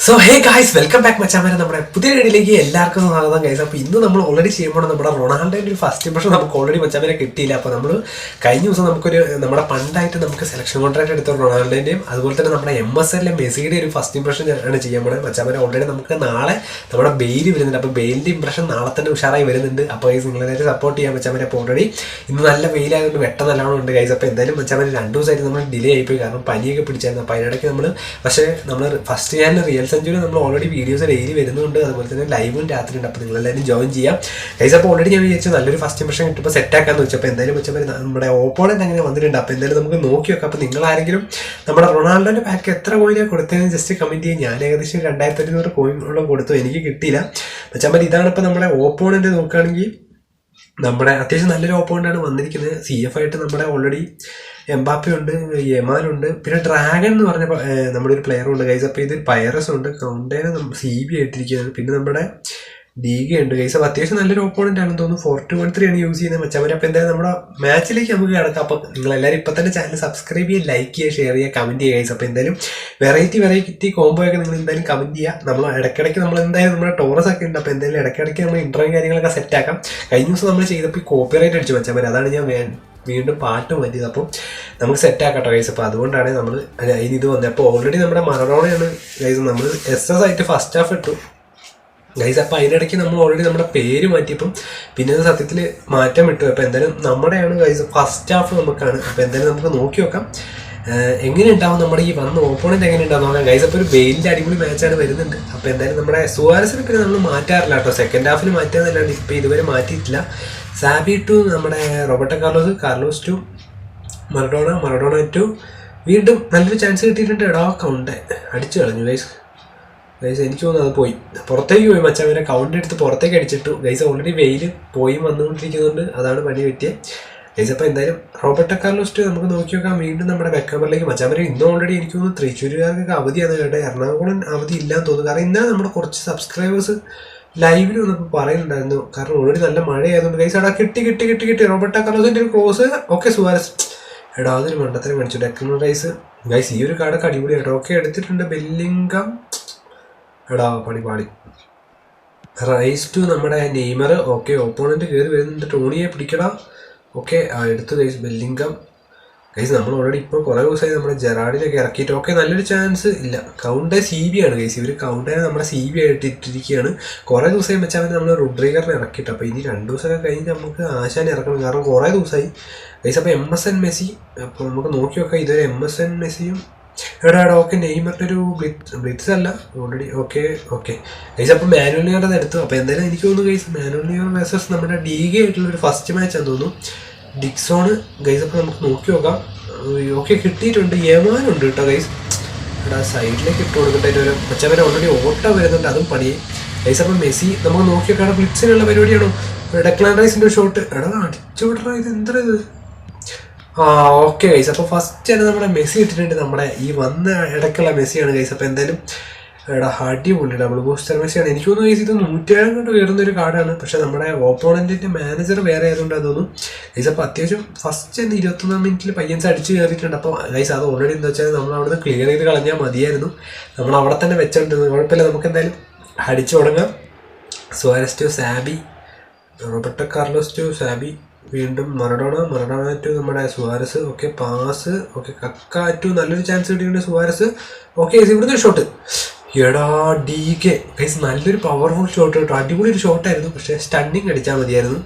So hey guys welcome back മച്ചാമാരെ നമ്മുടെ പുതിയ വീഡിയോയിലേക്ക് എല്ലാവർക്കും സ്വാഗതം ഗൈസ്. അപ്പോൾ ഇന്ന് നമ്മൾ ഓൾറെഡി ചെയ്യുമ്പോൾ നമ്മുടെ റൊണാൾഡോയുടെ ഒരു ഫസ്റ്റ് ഇംപ്രഷൻ നമുക്ക് ഓൾറെഡി മച്ചാമാരെ കിട്ടിയില്ല. അപ്പോൾ നമ്മൾ കഴിഞ്ഞ ദിവസം നമുക്കൊരു നമ്മുടെ പണ്ടായിട്ട് നമുക്ക് സെലക്ഷൻ കോൺട്രാക്ട് എടുത്ത റൊണാൾഡോൻ്റെയും അതുപോലെ തന്നെ നമ്മുടെ MSLലെ മെസ്സിയുടെ ഒരു ഫസ്റ്റ് ഇംപ്രഷൻ ആണ് ചെയ്യാൻ പോകുന്നത് മച്ചാമാരെ. ഓൾറെഡി നമുക്ക് നാളെ നമ്മുടെ ബെയിൽ വരുന്നുണ്ട്. അപ്പോൾ ബെയിലിൻ്റെ ഇംപ്രഷൻ നാളെ തന്നെ ഉഷാറായി വരുന്നുണ്ട്. അപ്പോൾ ഗൈസ് നിങ്ങളെല്ലാവരും സപ്പോർട്ട് ചെയ്യാൻ മച്ചാമാരെ. അപ്പോൾ ഓൾറെഡി ഇന്ന് നല്ല വെയിലായതുകൊണ്ട് വെട്ടം നല്ലോണം ഉണ്ട് ഗൈസ്. അപ്പോൾ എന്തായാലും മച്ചാമാരെ 2 ദിവസമായിട്ട് നമ്മൾ ഡിലേ ആയിപ്പോയി, കാരണം പനിയൊക്കെ പിടിച്ചായിരുന്നു. അപ്പോൾ അതിനിടയ്ക്ക് നമ്മൾ നമ്മൾ ഫസ്റ്റ് ഞാൻ റിയൽ സെഞ്ചുറി നമ്മൾ ഓൾറെഡി വീഡിയോസ് ഡെയിലി വരുന്നുണ്ട്, അതുപോലെ തന്നെ ലൈവും രാത്രി ഉണ്ട്. അപ്പോൾ നിങ്ങളെല്ലാവരും ജോയിൻ ചെയ്യാം ഗൈസ്. അപ്പോൾ ഓൾറെഡി ഞാൻ വിചാരിച്ചു നല്ലൊരു ഫസ്റ്റ് ഇംപ്രഷൻ കിട്ടുമ്പോൾ സെറ്റാക്കാന്ന് വെച്ചു. അപ്പോൾ എന്തായാലും വെച്ചപ്പോൾ നമ്മുടെ ഓപ്പോണന്റ് അങ്ങനെ വന്നിട്ടുണ്ട്. അപ്പോൾ എന്തായാലും നമുക്ക് നോക്കി വെക്കാം. അപ്പോൾ നിങ്ങളാരെങ്കിലും നമ്മുടെ റൊണാൾഡോൻ്റെ പാക്ക് എത്ര കോയിനാണ് കൊടുത്തതെന്ന് ജസ്റ്റ് കമൻറ്റ് ചെയ്യും. ഞാൻ ഏകദേശം 2500 കോയിനുള്ള കൊടുത്തു, എനിക്ക് കിട്ടിയില്ല. പക്ഷേ ഇതാണ് ഇപ്പോൾ നമ്മുടെ ഓപ്പോണന്റ് നോക്കുകയാണെങ്കിൽ നമ്മുടെ അത്യാവശ്യം നല്ലൊരു ഓപ്പോണൻ്റാണ് വന്നിരിക്കുന്നത്. CF ആയിട്ട് നമ്മുടെ ഓൾറെഡി എംബാപ്പെ ഉണ്ട്, യമാനുണ്ട്, പിന്നെ ഡ്രാഗൺ എന്ന് പറഞ്ഞ നമ്മുടെ ഒരു പ്ലെയർ ഉണ്ട് ഗൈസ്. അപ്പോൾ ഇത് പൈറസ് ഉണ്ട്, കൗണ്ടേന CB ആയിട്ടിരിക്കുന്നത്, പിന്നെ നമ്മുടെ ഡീഗ ഉണ്ട് ഗൈസ്. അപ്പോൾ അത്യാവശ്യം നല്ലൊരു ഓപ്പോണൻ്റ് ആണെന്ന് തോന്നുന്നു. 4-1-3 ആണ് യൂസ് ചെയ്യുന്നത് മച്ചാമാർ. അപ്പോൾ എന്തായാലും നമ്മുടെ മാച്ചിലേക്ക് നമുക്ക് കിടക്കാം. അപ്പോൾ നിങ്ങളെല്ലാവരും ഇപ്പം തന്നെ ചാനൽ സബ്സ്ക്രൈബ് ചെയ്യുക, ലൈക്ക് ചെയ്യുക, ഷെയർ ചെയ്യുക, കമൻറ്റ് ചെയ്യുക ഗൈസ്. അപ്പോൾ എന്തായാലും വെറൈറ്റി കോംബോ ഒക്കെ നിങ്ങൾ എന്തായാലും കമൻറ്റ് ചെയ്യുക. നമ്മൾ ഇടയ്ക്കിടയ്ക്ക് നമ്മൾ എന്തായാലും നമ്മുടെ ടോറസ് ഒക്കെ ഉണ്ട്. അപ്പോൾ എന്തായാലും ഇടയ്ക്കിടയ്ക്ക് നമ്മൾ ഇൻട്രോയും കാര്യങ്ങളൊക്കെ സെറ്റാക്കാം. കഴിഞ്ഞ ദിവസം നമ്മൾ ചെയ്തപ്പോൾ കോപ്പിറൈറ്റ് അടിച്ചു മച്ചാമാർ, അതാണ് ഞാൻ വീണ്ടും പാട്ട് മാറ്റിയത്. അപ്പോൾ നമുക്ക് സെറ്റാക്കട്ടോ ഗൈസ്. അപ്പോൾ അതുകൊണ്ടാണ് നമ്മൾ അതിന് ഇത് വന്നത്. അപ്പോൾ ഓൾറെഡി നമ്മുടെ മറഡോണയാണ് ഗൈസ്. നമ്മൾ SS ആയിട്ട് ഫസ്റ്റ് ഹാഫ് ഇട്ടു ഗൈസ്. അപ്പോൾ അതിനിടയ്ക്ക് നമ്മൾ ഓൾറെഡി നമ്മുടെ പേര് മാറ്റിയപ്പം പിന്നെ സത്യത്തിൽ മാറ്റം വിട്ടു. അപ്പോൾ എന്തായാലും നമ്മുടെയാണ് ഗൈസ് ഫസ്റ്റ് ഹാഫ് നമുക്കാണ്. അപ്പോൾ എന്തായാലും നമുക്ക് നോക്കി നോക്കാം എങ്ങനെ ഉണ്ടാവും നമ്മുടെ ഈ വന്ന ഓപ്പോണന്റ് എങ്ങനെ ഉണ്ടാവും നോക്കാം ഗൈസ്. അപ്പോൾ ഒരു ബെയിലിൻ്റെ അടിപൊളി മാച്ചാണ് വരുന്നുണ്ട്. അപ്പോൾ എന്തായാലും നമ്മുടെ സുവാരസിനെ പിന്നെ നമ്മൾ മാറ്റാറില്ല കേട്ടോ, സെക്കൻഡ് ഹാഫിൽ മാറ്റാന്നല്ലാണ്ട് ഇപ്പോൾ ഇതുവരെ മാറ്റിയിട്ടില്ല. സാബി ടു നമ്മുടെ Roberto Carlos to Maradona to വീണ്ടും നല്ലൊരു ചാൻസ് കിട്ടിയിട്ടുണ്ട്. കൗണ്ട് അടിച്ചു കളഞ്ഞു ഗൈസ്. എനിക്ക് തോന്നുന്നു അത് പോയി പുറത്തേക്ക് പോയി മച്ചാവരെ, കൗണ്ട് എടുത്ത് പുറത്തേക്ക് അടിച്ചിട്ടു ഗൈസ്. ഓൾറെഡി വെയിൽ പോയി വന്നുകൊണ്ടിരിക്കുന്നുണ്ട്, അതാണ് പണി പറ്റിയത് ഗൈസ്. അപ്പോൾ എന്തായാലും റോബർട്ടോ കാർലോസ് ടു നമുക്ക് നോക്കി നോക്കാം. വീണ്ടും നമ്മുടെ ബെക്കമ്പറിലേക്ക് മച്ചാവരെ. ഇന്ന് ഓൾറെഡി എനിക്ക് തോന്നുന്നു തൃശ്ശൂരുകാർക്കൊക്കെ അവധിയാണ് കേട്ടോ, എറണാകുളം അവധി ഇല്ലാന്ന് തോന്നുന്നു. കാരണം ഇന്നലെ നമ്മുടെ കുറച്ച് സബ്സ്ക്രൈബേഴ്സ് ലൈവിൽ വന്നപ്പോൾ പറയുന്നുണ്ടായിരുന്നു, കാരണം ഓൾറെഡി നല്ല മഴയായതുകൊണ്ട് ഗൈസ്. അവിടെ കിട്ടി റോബർട്ടോ കാർലോസിൻ്റെ ഒരു ക്രോസ്. ഓക്കെ സുവാരസ് അതൊരു മണ്ടത്തിന് മേടിച്ചു. ഡെക്കൺ റൈസ് ഗൈസ്, ഈ ഒരു കാർഡൊക്കെ അടിപൊളിയായിട്ടോ. ഓക്കെ എടുത്തിട്ടുണ്ട് ബെല്ലിംഗം. പാടി റൈസ് ടു നമ്മുടെ നെയ്മർ. ഓക്കെ ഓപ്പോണന്റ് കയറി വരുന്നുണ്ട്, ടോണിയെ പിടിക്കടാ. ഓക്കെ എടുത്തു ഗൈസ് ബെല്ലിംഗം ഗൈസ്. നമ്മൾ ഓൾറെഡി ഇപ്പോൾ കുറേ ദിവസമായി നമ്മുടെ ജെറാഡിനൊക്കെ ഇറക്കിയിട്ട്. ഓക്കെ നല്ലൊരു ചാൻസ് ഇല്ല. കൗണ്ടേ CB ആണ് ഗൈസ്. ഇവർ കൗണ്ടേനെ നമ്മുടെ CB ആയിട്ട് ഇട്ടിരിക്കുകയാണ്. കുറേ ദിവസമായി വെച്ചാൽ നമ്മൾ റുഡ്രിഗറിനെ ഇറക്കിയിട്ട്. അപ്പോൾ ഇനി 2 ദിവസമൊക്കെ കഴിഞ്ഞ് നമുക്ക് ആശാനെ ഇറക്കണം, കാരണം കുറേ ദിവസമായി ഗൈസ്. അപ്പോൾ MSN മെസ്സി. അപ്പോൾ നമുക്ക് നോക്കി നോക്കാം. ഇതൊരു MSN മെസ്സിയും ഓക്കെ നെയ്മറിൻ്റെ ഒരു ബ്ലിറ്റ്സ് അല്ല ഓൾറെഡി. Okay guys. അപ്പോൾ മാനുവൽ ന്യൂയർ അത് എടുത്തു. അപ്പോൾ എന്തായാലും എനിക്ക് തോന്നുന്നു ഗൈസ് മാനുവൽ ന്യൂയർ വേഴ്സസ് നമ്മുടെ ഡീഗ ആയിട്ടുള്ളൊരു ഫസ്റ്റ് മാച്ചാന്ന് തോന്നുന്നു, ഡിക്സോണ് ഗൈസ്. അപ്പോൾ നമുക്ക് നോക്കി നോക്കാം. ഓക്കെ കിട്ടിയിട്ടുണ്ട്, യമാനുണ്ട് കേട്ടോ ഗൈസ്. സൈഡിലേക്ക് ഇട്ട് കൊടുക്കട്ടെ ഒരു മച്ചവരെ. ഓൾറെഡി ഓട്ടം വരുന്നുണ്ട്, അതും പണിയെ ഗൈസ്. അപ്പോൾ മെസ്സി നമുക്ക് നോക്കി നോക്കാം. ബ്ലിറ്റ്സിനുള്ള പരിപാടിയാണോ? ഡെക്ലാൻ റൈസിൻ്റെ ഷോട്ട് അടിച്ചു വിടണ. ഇത് എന്താ ഇത്? Okay guys. അപ്പോൾ ഫസ്റ്റ് തന്നെ നമ്മുടെ മെസ്സി ഇട്ടിട്ടുണ്ട്, നമ്മുടെ ഈ വന്ന ഇടയ്ക്കുള്ള മെസ്സിയാണ് ഗൈസ്. അപ്പോൾ എന്തായാലും അടിപൊളി ഡബിൾ ബൂസ്റ്റർ മെസ്സിയാണ്. എനിക്ക് തോന്നുന്നു ഗൈസ് ഇത് 107 കൊണ്ട് കയറുന്നൊരു കാർഡാണ്. പക്ഷേ നമ്മുടെ ഓപ്പോണൻറ്റിൻ്റെ മാനേജർ വേറെ ആയതുകൊണ്ടാണ് തോന്നുന്നു ഗൈസ്. അപ്പോൾ അത്യാവശ്യം ഫസ്റ്റ് തന്നെ 21 മിനിറ്റിൽ പയ്യൻസ് അടിച്ച് കയറിയിട്ടുണ്ട്. അപ്പോൾ ഗൈസ് അത് ഓൾറെഡി എന്താ വെച്ചാൽ നമ്മൾ അവിടെ നിന്ന് ക്ലിയർ ചെയ്ത് കളഞ്ഞാൽ മതിയായിരുന്നു. നമ്മൾ അവിടെ തന്നെ വെച്ചോണ്ടിരുന്നത്, കുഴപ്പമില്ല. നമുക്ക് എന്തായാലും അടിച്ചു തുടങ്ങാം. Suarez to Xabi, Roberto Carlos to Xabi, വീണ്ടും മറഡോണ ടു നമ്മുടെ Suarez. Okay pass. Okay Kaka to നല്ലൊരു ചാൻസ് കിട്ടിയിട്ടുണ്ട് സുവാരസ്. ഓക്കെ ഇവിടുന്ന് ഒരു ഷോട്ട്. DK ഗൈസ് നല്ലൊരു പവർഫുൾ ഷോട്ട് കേട്ടോ, അടിപൊളി ഒരു ഷോട്ടായിരുന്നു. പക്ഷേ സ്റ്റണ്ണിങ് അടിച്ചാൽ മതിയായിരുന്നു.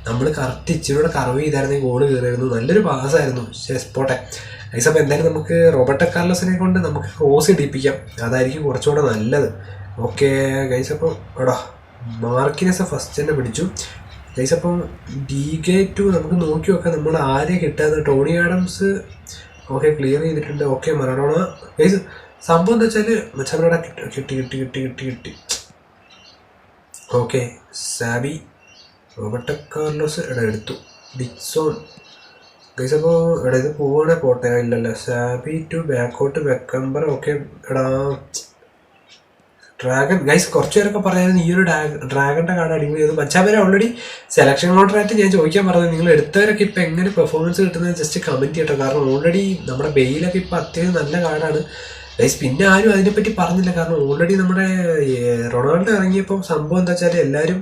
നമ്മൾ കറക്റ്റ് ഇച്ചിരിയുടെ കർവ് ചെയ്തായിരുന്നെങ്കിൽ ഗോൾ കയറിയായിരുന്നു. നല്ലൊരു പാസ്സായിരുന്നു. പോട്ടെ ഗൈസ്. അപ്പോൾ എന്തായാലും നമുക്ക് റോബർട്ടോ കാർലോസിനെ കൊണ്ട് നമുക്ക് ക്രോസ് ഇടിപ്പിക്കാം, അതായിരിക്കും കുറച്ചുകൂടെ നല്ലത്. Okay guys. അപ്പോൾ മാർക്കിനെസ് ഫസ്റ്റ് തന്നെ പിടിച്ചു ഗൈസ്. അപ്പം DK ടു നമുക്ക് നോക്കി നോക്കാം നമ്മൾ ആരെ കിട്ടാന്ന്. ടോണി ആഡംസ് ഓക്കെ ക്ലിയർ ചെയ്തിട്ടുണ്ട്. Okay Maradona guys. സംഭവം എന്താ വെച്ചാൽ മച്ചാനോടെ കിട്ടി. ഓക്കെ സാബി, റോബർട്ടോ കാർലോസ് എടുത്തു. Dixon guys. അപ്പോൾ ഇത് പോവാണേ പോട്ടെ. ഇല്ലല്ലോ സാബി ടു ബാക്കോട്ട് ബെക്കംബർ. Okay dragon guys. കുറച്ച് പേരൊക്കെ പറയായിരുന്നു ഈ ഒരു ഡ്രാഗണിൻ്റെ കാർഡ് അടിപൊളിയായിരുന്നു. മച്ചാവരെ ഓൾറെഡി സെലക്ഷൻ കോൺട്രാക്ട് ഞാൻ ചോദിക്കാൻ പറഞ്ഞത്, നിങ്ങൾ എടുത്തവരൊക്കെ ഇപ്പോൾ എങ്ങനെ പെർഫോമൻസ് കിട്ടുന്നത് ജസ്റ്റ് കമൻറ്റ് ചെയ്യട്ടോ. കാരണം ഓൾറെഡി നമ്മുടെ ബെയിലൊക്കെ ഇപ്പോൾ അത്യാവശ്യം നല്ല കാർഡാണ് ഗൈസ് പിന്നെ ആരും അതിനെപ്പറ്റി പറഞ്ഞില്ല. കാരണം ഓൾറെഡി നമ്മുടെ റൊണാൾഡോ ഇറങ്ങിയപ്പോൾ സംഭവം എന്താ വെച്ചാൽ എല്ലാവരും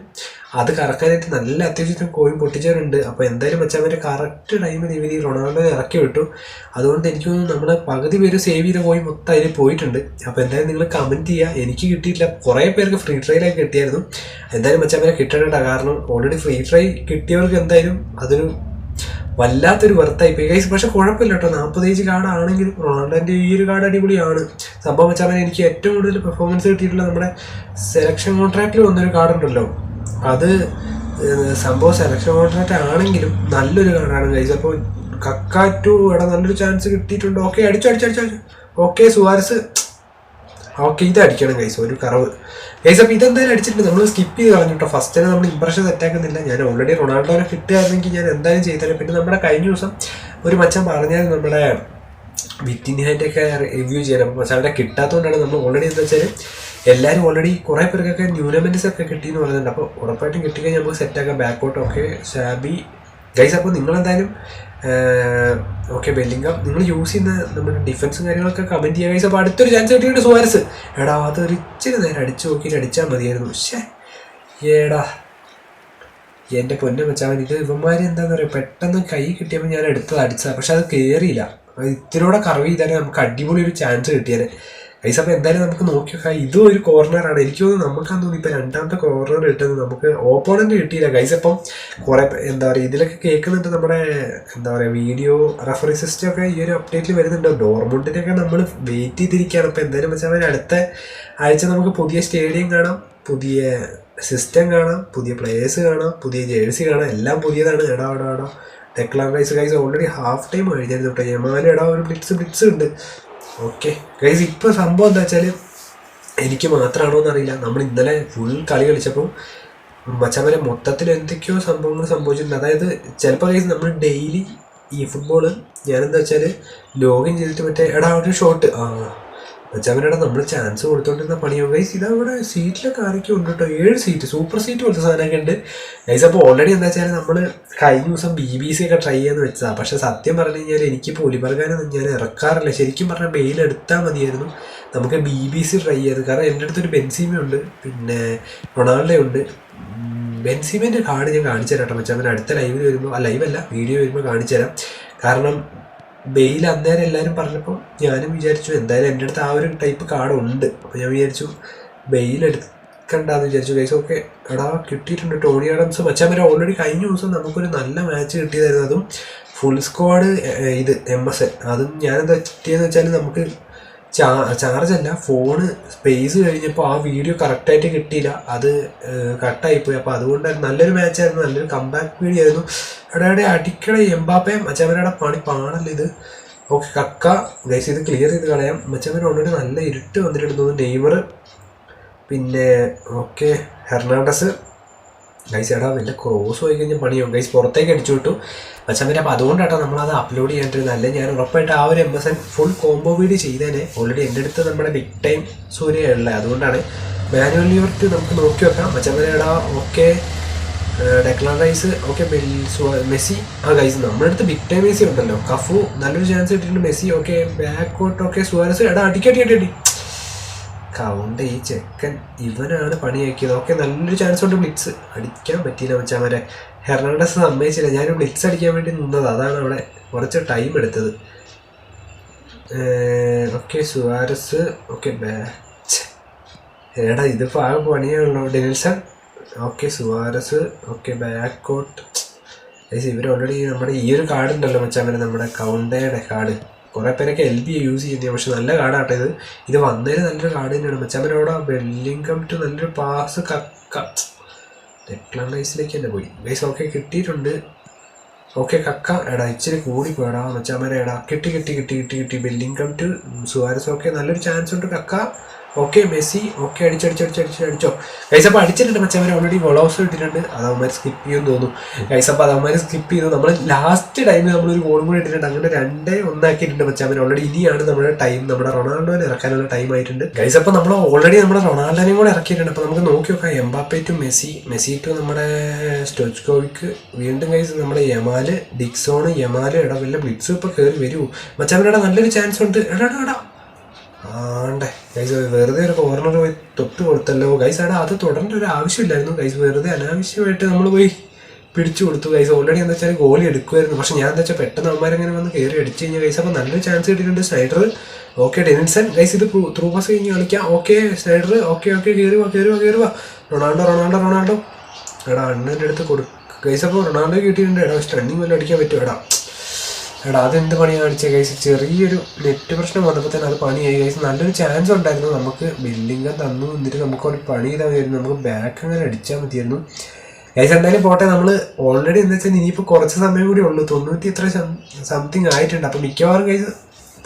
അത് കറക്കാനായിട്ട് നല്ല അത്യാവശ്യത്തിന് കോയിൻ പൊട്ടിച്ചവരുണ്ട്. അപ്പോൾ എന്തായാലും മച്ചാന്മാരെ കറക്റ്റ് ടൈമിൽ ഇവർ ഈ റൊണാൾഡോ ഇറക്കി വിട്ടു. അതുകൊണ്ട് എനിക്ക് തോന്നുന്നു നമ്മുടെ പകുതി പേര് സേവ് ചെയ്ത കോയിൻ മൊത്തം അതിൽ പോയിട്ടുണ്ട്. അപ്പോൾ എന്തായാലും നിങ്ങൾ കമൻറ്റ് ചെയ്യുക. എനിക്ക് കിട്ടിയിട്ടില്ല, കുറേ പേർക്ക് ഫ്രീ ട്രയലൊക്കെ കിട്ടിയായിരുന്നു. എന്തായാലും മച്ചാന്മാരെ കിട്ടേണ്ട, കാരണം ഓൾറെഡി ഫ്രീ ട്രൈ കിട്ടിയവർക്ക് എന്തായാലും അതൊരു വല്ലാത്തൊരു വെറുത്തായി പോയി ഗൈസ്. പക്ഷെ കുഴപ്പമില്ല കേട്ടോ, 40 ഏജ് കാർഡ് ആണെങ്കിലും റൊണാൾഡോൻ്റെ ഈ ഒരു കാർഡ് അടിപൊളിയാണ്. സംഭവം വെച്ചാൽ എനിക്ക് ഏറ്റവും കൂടുതൽ പെർഫോമൻസ് കിട്ടിയിട്ടുള്ള നമ്മുടെ സെലക്ഷൻ കോൺട്രാക്റ്റിൽ വന്നൊരു കാർഡ് ഉണ്ടല്ലോ, അത് സംഭവം സെലക്ഷൻ കോൺട്രാക്റ്റ് ആണെങ്കിലും നല്ലൊരു കാർഡാണ് ഗൈസ്. അപ്പോൾ കക്കാറ്റു ഇവിടെ നല്ലൊരു ചാൻസ് കിട്ടിയിട്ടുണ്ട്. ഓക്കെ, അടിച്ചു. ഓക്കെ സുവാരസ്, ഓക്കെ ഇത് അടിക്കണം ഗൈസ്, ഒരു കറവ് ഗൈസ്. അപ്പോൾ ഇതെന്തായാലും അടിച്ചിട്ടുണ്ട്, നമ്മൾ സ്കിപ്പ് ചെയ്ത് കളഞ്ഞിട്ടോ. ഫസ്റ്റ് തന്നെ നമ്മൾ ഇംപ്രഷൻ സെറ്റാക്കുന്നില്ല. ഞാൻ ഓൾറെഡി റൊണാൾഡോനെ കിട്ടുകയായിരുന്നെങ്കിൽ ഞാൻ എന്തായാലും ചെയ്തേനെ. പിന്നെ നമ്മുടെ കഴിഞ്ഞ ദിവസം ഒരു മച്ചാൻ പറഞ്ഞാൽ നമ്മുടെ വിറ്റിൻഹാൻ്റെയൊക്കെ റിവ്യൂ ചെയ്യണം. പക്ഷെ അവരെ കിട്ടാത്തതുകൊണ്ടാണ് നമ്മൾ ഓൾറെഡി എന്താ വെച്ചാൽ എല്ലാവരും ഓൾറെഡി കുറേ പേർക്കൊക്കെ ന്യൂനമെൻറ്റ്സ് ഒക്കെ കിട്ടിയെന്ന് പറയുന്നുണ്ട്. അപ്പോൾ ഉറപ്പായിട്ടും കിട്ടിക്കഴിഞ്ഞാൽ നമുക്ക് സെറ്റാക്കാം. ബാക്കോട്ടൊക്കെ ഷാബി ഗൈസ്. അപ്പോൾ നിങ്ങളെന്തായാലും ഓക്കെ ബെല്ലിംഗം നിങ്ങൾ യൂസ് ചെയ്യുന്ന നമ്മുടെ ഡിഫൻസും കാര്യങ്ങളൊക്കെ കമൻറ്റ് ചെയ്യുക ഗൈസ്. അപ്പോൾ അടുത്തൊരു ചാൻസ് കിട്ടിയിട്ട് സുവാരസ്, എടാ അത് ഇച്ചിരി നേരം അടിച്ചു നോക്കിയിട്ട് അടിച്ചാൽ മതിയായിരുന്നു. പക്ഷേ ഏടാ എൻ്റെ പൊന്നെ വെച്ചാൽ ഇത് ഇവന്മാർ എന്താണെന്ന് പറയുക, പെട്ടെന്ന് കൈ കിട്ടിയപ്പോൾ ഞാൻ എടുത്തത് അടിച്ചതാണ്. പക്ഷെ അത് കയറിയില്ല. ഇത്തിരിയോടെ കറവ് ചെയ്താലേ നമുക്ക് അടിപൊളി ഒരു ചാൻസ് കിട്ടിയത് ഗൈസ്. അപ്പോൾ എന്തായാലും നമുക്ക് നോക്കി നോക്കാം. ഇതും ഒരു കോർണറാണ്. എനിക്ക് തോന്നുന്നു നമുക്കാന്ന് തോന്നുന്നു ഇപ്പോൾ രണ്ടാമത്തെ കോർണർ കിട്ടുന്നത് നമുക്ക് ഓപ്പോണൻ്റ് കിട്ടിയില്ല ഗൈസ്. അപ്പം കുറേ എന്താ പറയുക ഇതിലൊക്കെ കേൾക്കുന്നുണ്ട്, നമ്മുടെ എന്താ പറയുക വീഡിയോ റഫറി സിസ്റ്റം ഒക്കെ ഈ ഒരു അപ്ഡേറ്റിൽ വരുന്നുണ്ട്. ഡോർമുണ്ടിനൊക്കെ നമ്മൾ വെയിറ്റ് ചെയ്തിരിക്കുകയാണ്. അപ്പോൾ എന്തായാലും വെച്ചാൽ അടുത്ത ആഴ്ച നമുക്ക് പുതിയ സ്റ്റേഡിയം കാണാം, പുതിയ സിസ്റ്റം കാണാം, പുതിയ പ്ലേയേഴ്സ് കാണാം, പുതിയ ജേഴ്സി കാണാം, എല്ലാം പുതിയതാണ്. എടാ Declan Rice guys already half time കഴിഞ്ഞായിരുന്നു കേട്ടോ. യമാല് എടാ ഒരു ബ്ലിറ്റ്സ് ഉണ്ട്. ഓക്കെ ഗൈസ്, ഇപ്പോൾ സംഭവം എന്താ വെച്ചാൽ എനിക്ക് മാത്രമാണോ എന്നറിയില്ല, നമ്മൾ ഇന്നലെ ഫുൾ കളി കളിച്ചപ്പോൾ മച്ചാന്മാരെ മൊത്തത്തിൽ എന്തൊക്കെയോ സംഭവങ്ങൾ സംഭവിച്ചിട്ടുണ്ട്. അതായത് ചിലപ്പോൾ ഗൈസ് നമ്മൾ ഡെയിലി ഈ ഫുട്ബോള് ഞാനെന്താ വെച്ചാൽ ലോഗിൻ ചെയ്തിട്ട് മറ്റേ ഒരു ഷോട്ട് മച്ചാന്മാരുടെ നമ്മൾ ചാൻസ് കൊടുത്തോണ്ടിരുന്ന പണിയാവും ഗൈസ്. ഇതവിടെ സീറ്റിലൊക്കെ ആരൊക്കെ ഉണ്ട് കേട്ടോ, 7 സീറ്റ് സൂപ്പർ സീറ്റ് പോലത്തെ സാധനമൊക്കെ ഉണ്ട് ഗൈസ്. അപ്പോൾ ഓൾറെഡി എന്താ വെച്ചാൽ നമ്മൾ കഴിഞ്ഞ ദിവസം BBC ഒക്കെ ട്രൈ ചെയ്യാന്ന് വെച്ചതാണ്. പക്ഷേ സത്യം പറഞ്ഞു കഴിഞ്ഞാൽ എനിക്കിപ്പോൾ ഒലിബർഗാനൊന്നും ഞാൻ ഇറക്കാറില്ല. ശരിക്കും പറഞ്ഞാൽ ബെയിൽ എടുത്താൽ മതിയായിരുന്നു, നമുക്ക് BBC ട്രൈ ചെയ്ത്. കാരണം എൻ്റെ അടുത്തൊരു ബെൻസീമയുണ്ട്, പിന്നെ റൊണാൾഡോ ഉണ്ട്. ബെൻസീമേൻ്റെ കാർഡ് ഞാൻ കാണിച്ചു തരാം കേട്ടോ മച്ചാൻ, അടുത്ത ലൈവിൽ വരുമ്പോൾ, ലൈവല്ല വീഡിയോ വരുമ്പോൾ കാണിച്ചു തരാം. കാരണം ബെയിൽ അന്നേരം എല്ലാവരും പറഞ്ഞപ്പോൾ ഞാനും വിചാരിച്ചു എന്തായാലും എൻ്റെ അടുത്ത് ആ ഒരു ടൈപ്പ് കാർഡ് ഉണ്ട്. അപ്പോൾ ഞാൻ വിചാരിച്ചു ബെയിൽ എടുക്കണ്ടെന്ന് വിചാരിച്ചു ഗൈസ്. ഓക്കെ കിട്ടിയിട്ടുണ്ട് ടോണി ആഡംസ്. മച്ചാൻ വരെ ഓൾറെഡി കഴിഞ്ഞ ദിവസം നമുക്കൊരു നല്ല മാച്ച് കിട്ടിയതായിരുന്നു, അതും ഫുൾ സ്ക്വാഡ്. ഇത് MSN അതും ഞാനെന്താ കിട്ടിയെന്ന് വെച്ചാൽ നമുക്ക് ചാർജല്ല, ഫോണ് സ്പേസ് കഴിഞ്ഞപ്പോൾ ആ വീഡിയോ കറക്റ്റായിട്ട് കിട്ടിയില്ല, അത് കട്ടായിപ്പോയി. അപ്പോൾ അതുകൊണ്ട് നല്ലൊരു മാച്ചായിരുന്നു, നല്ലൊരു കംബാക്ക് വീഡിയോ ആയിരുന്നു. അവിടെ അടിക്കട എംബാപ്പയും മച്ചാമരയുടെ പണി പാടല്ല ഇത്. ഓക്കെ കക്ക ഗൈസ്, ഇത് ക്ലിയർ ചെയ്ത് കളയാം. മച്ചാമര ഓൾറെഡി നല്ല ഇരുട്ട് വന്നിട്ടുണ്ട് തോന്നുന്നു. നെയ്മർ, പിന്നെ ഓക്കെ ഹെർണാണ്ടസ് ഗൈസ്. വലിയ ക്രോസ് പോയി കഴിഞ്ഞാൽ പണിയാവും ഗൈസ്, പുറത്തേക്ക് അടിച്ചു വിട്ടു മച്ചാൻ. അപ്പോൾ അതുകൊണ്ടാട്ടോ നമ്മളത് അപ്ലോഡ് ചെയ്യാണ്ടിരുന്നത്. അല്ലെ ഞാൻ ഉറപ്പായിട്ട് ആ ഒരു MSN ഫുൾ കോംബോ വീഡിയോ ചെയ്തേനെ. ഓൾറെഡി എൻ്റെ അടുത്ത് നമ്മുടെ ബിഗ് ടൈം സൂര്യയുള്ള, അതുകൊണ്ടാണ് മാനുവൽ യൂർട്ട് നമുക്ക് നോക്കി വെക്കാം മച്ചാൻ. Okay Declan Rice, okay Messi. Guys നമ്മുടെ അടുത്ത് ബിഗ് ടൈം മെസ്സി ഉണ്ടല്ലോ. കഫു നല്ലൊരു ചാൻസ് കിട്ടിയിട്ടുണ്ട്. മെസ്സി ഓക്കെ ബാക്കോട്ട്. ഓക്കെ സുവാരസ് അടിക്കടി കൗണ്ട്. ഈ ചെക്കൻ ഇവനാണ് പണിയാക്കിയത്. ഓക്കെ നല്ലൊരു ചാൻസ് ഉണ്ട്, ബ്ലിറ്റ്സ് അടിക്കാൻ പറ്റിയില്ല മച്ചാമാരെ. ഹെർണാണ്ടസ് സമ്മതിച്ചില്ല, ഞാൻ ബ്ലിറ്റ്സ് അടിക്കാൻ വേണ്ടി നിന്നത്, അതാണ് അവിടെ കുറച്ച് ടൈം എടുത്തത്. ഓക്കെ സുവാരസ്, ഓക്കെ ഇതിപ്പോൾ ആ പണിയാണല്ലോ. ഡെനിൽസൺ, ഓക്കെ സുവാരസ്, ഓക്കെ ബാക്കോട്ട്. ഇവർ ഓൾറെഡി നമ്മുടെ ഈ ഒരു കാർഡ് ഉണ്ടല്ലോ മച്ചാമാരെ, നമ്മുടെ കൗണ്ടയുടെ കാർഡ്. കുറേ പേരൊക്കെ LB യൂസ് ചെയ്യുന്നത്, പക്ഷെ നല്ല കാർഡാട്ടോ ഇത് വന്നതിന് നല്ലൊരു കാർഡ് തന്നെയാണ് മച്ചാമരോടെ. ബെല്ലിംഗം ടു നല്ലൊരു പാസ്. ഡെക്ലാൻ റൈസിലേക്ക് തന്നെ പോയി ഗൈസ്. ഓക്കെ കിട്ടിയിട്ടുണ്ട്. ഓക്കെ കക്ക ഇച്ചിരി കൂടി പോയടാ മച്ചാമരെ. കിട്ടി ബെല്ലിംഗം ടു സുവാരസ്. ഓക്കെ നല്ലൊരു ചാൻസ് ഉണ്ട് കക്ക. ഓക്കെ മെസ്സി, ഓക്കെ അടിച്ചോ ഗൈസ്. അപ്പോൾ അടിച്ചിട്ടുണ്ട് മച്ചാമാർ. ഓൾറെഡി ഗോളോസ് ഇട്ടിട്ടുണ്ട്, അത് അവന്മാർ സ്കിപ്പ് ചെയ്യുമെന്ന് തോന്നുന്നു ഗൈസ്. അപ്പോൾ അത് അവന്മാർ സ്കിപ്പ് ചെയ്തു. നമ്മൾ ലാസ്റ്റ് ടൈമിൽ നമ്മളൊരു ഗോൾ കൂടി ഇട്ടിട്ടുണ്ട്, അങ്ങനെ 2-1 ആക്കിയിട്ടുണ്ട് മച്ചാമാർ. ഓൾറെഡി ഇനിയാണ് നമ്മുടെ ടൈം, നമ്മുടെ റൊണാൾഡോനെ ഇറക്കാനുള്ള ടൈം ആയിട്ടുണ്ട് ഗൈസ്. അപ്പോൾ നമ്മൾ ഓൾറെഡി നമ്മുടെ റൊണാൾഡോനെയും കൂടെ ഇറക്കിയിട്ടുണ്ട്. അപ്പോൾ നമുക്ക് നോക്കി നോക്കാം. എംബാപ്പെ ടു മെസ്സി ടു നമ്മുടെ സ്റ്റോച്ച്കോവിക്ക്. വീണ്ടും ഗൈസ് നമ്മുടെ യമാല്, ഡിക്സോണ്, യമാല്. വല്ല ബ്ലിറ്റ്സ് ഇപ്പോൾ കയറി വരൂ മച്ചാമാരുടെ. നല്ലൊരു ചാൻസ് ഉണ്ട്. ആണ്ടേ ഗൈസ് വെറുതെ ഒരു കോർണർ പോയി തൊട്ട് കൊടുത്തല്ലോ ഗൈസ്. അവിടെ അത് തുടരേണ്ട ഒരു ആവശ്യമില്ലായിരുന്നു ഗൈസ്. വെറുതെ അനാവശ്യമായിട്ട് നമ്മൾ പോയി പിടിച്ചു കൊടുത്തു ഗൈസ്. ഓൾറെഡി എന്താ വെച്ചാൽ ഗോളി എടുക്കുമായിരുന്നു. പക്ഷെ ഞാൻ എന്താ വെച്ചാൽ പെട്ടെന്ന് അവന്മാരെങ്ങനെ വന്ന് കയറി അടിച്ചു കഴിഞ്ഞാൽ ഗൈസ്. അപ്പോൾ നല്ലൊരു ചാൻസ് കിട്ടിയിട്ടുണ്ട്. സ്നൈഡർ ഓക്കെ, ഡെനിൻസൺ ഗൈസ് ഇത് ത്രൂ പാസ് കഴിഞ്ഞ് കളിക്കാം. ഓക്കെ സ്നൈഡർ ഓക്കെ കയറി വാ. റൊണാൾഡോ എടാ അണ്ണൻ്റെ അടുത്ത് കൊടുക്കും ഗൈസ്. അപ്പോൾ റൊണാൾഡോ കിട്ടിയിട്ടുണ്ട്. എടാ സ്റ്റണ്ണിങ് വല്ലതും അടിക്കാൻ പറ്റുമോ? എടാ അതെന്ത് പണിയാണ് അടിച്ചത് ഗൈസ്. ചെറിയൊരു നെറ്റ് പ്രശ്നം വന്നപ്പോൾ തന്നെ അത് പണിയായി ഗൈസ്. നല്ലൊരു ചാൻസ് ഉണ്ടായിരുന്നു നമുക്ക്. ബില്ലിംഗം തന്നു എന്നിട്ട് നമുക്ക് ഒരു പണി ചെയ്താൽ മതിയായിരുന്നു. നമുക്ക് ബാക്ക് അങ്ങനെ അടിച്ചാൽ മതിയായിരുന്നു ഗൈസ്. എന്തായാലും പോട്ടെ. നമ്മൾ ഓൾറെഡി എന്താ വെച്ചാൽ ഇനിയിപ്പോൾ കുറച്ച് സമയം കൂടി ഉള്ളൂ. 90 എത്ര സംതിങ് ആയിട്ടുണ്ട്. അപ്പോൾ മിക്കവാറും ഗൈസ്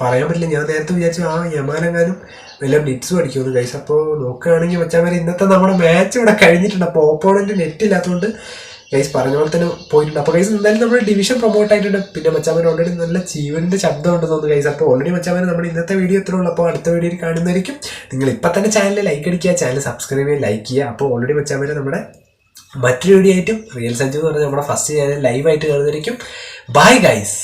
പറയാൻ പറ്റില്ല. ഞാൻ നേരത്തെ വിചാരിച്ചു യമാനെങ്ങാനും വല്ല ബ്ലിറ്റ്സും അടിക്കുമെന്ന് ഗൈസ്. അപ്പോൾ നോക്കുകയാണെങ്കിൽ വെച്ചാൽ വരെ ഇന്നത്തെ നമ്മുടെ മാച്ച് ഇവിടെ കഴിഞ്ഞിട്ടുണ്ട്. അപ്പോൾ ഓപ്പോണൻറ്റ് നെറ്റ് ഇല്ലാത്തതുകൊണ്ട് ഗൈസ് പറഞ്ഞ പോലെ തന്നെ പോയിട്ടുണ്ട്. അപ്പോൾ ഗൈസ് എന്തായാലും നമ്മുടെ ഡിവിഷൻ പ്രൊമോട്ട് ആയിട്ടുണ്ട്. പിന്നെ മച്ചാമൻ ഓൾറെഡി നല്ല ജീവൻ്റെ ശബ്ദം ഉണ്ടെന്ന് തോന്നുന്നു ഗൈസ്. അപ്പോൾ ഓൾറെഡി മച്ചാമൻ നമ്മുടെ ഇന്നത്തെ വീഡിയോ എത്ര ഉള്ളൂ. അപ്പോൾ അടുത്ത വീഡിയോയിൽ കാണുന്നതായിരിക്കും. നിങ്ങൾ ഇപ്പം തന്നെ ചാനൽ ലൈക്ക് അടിക്കുക, ചാനൽ സബ്സ്ക്രൈബ് ചെയ്യുക, ലൈക്ക് ചെയ്യുക. അപ്പോൾ ഓൾറെഡി മച്ചാമൻ നമ്മുടെ മറ്റൊരു വീഡിയോ ആയിട്ടും റിയൽ സഞ്ജു എന്ന് പറഞ്ഞാൽ നമ്മുടെ ഫസ്റ്റ് ചാനൽ ലൈവായിട്ട് കാണുന്നതായിരിക്കും. Bye guys.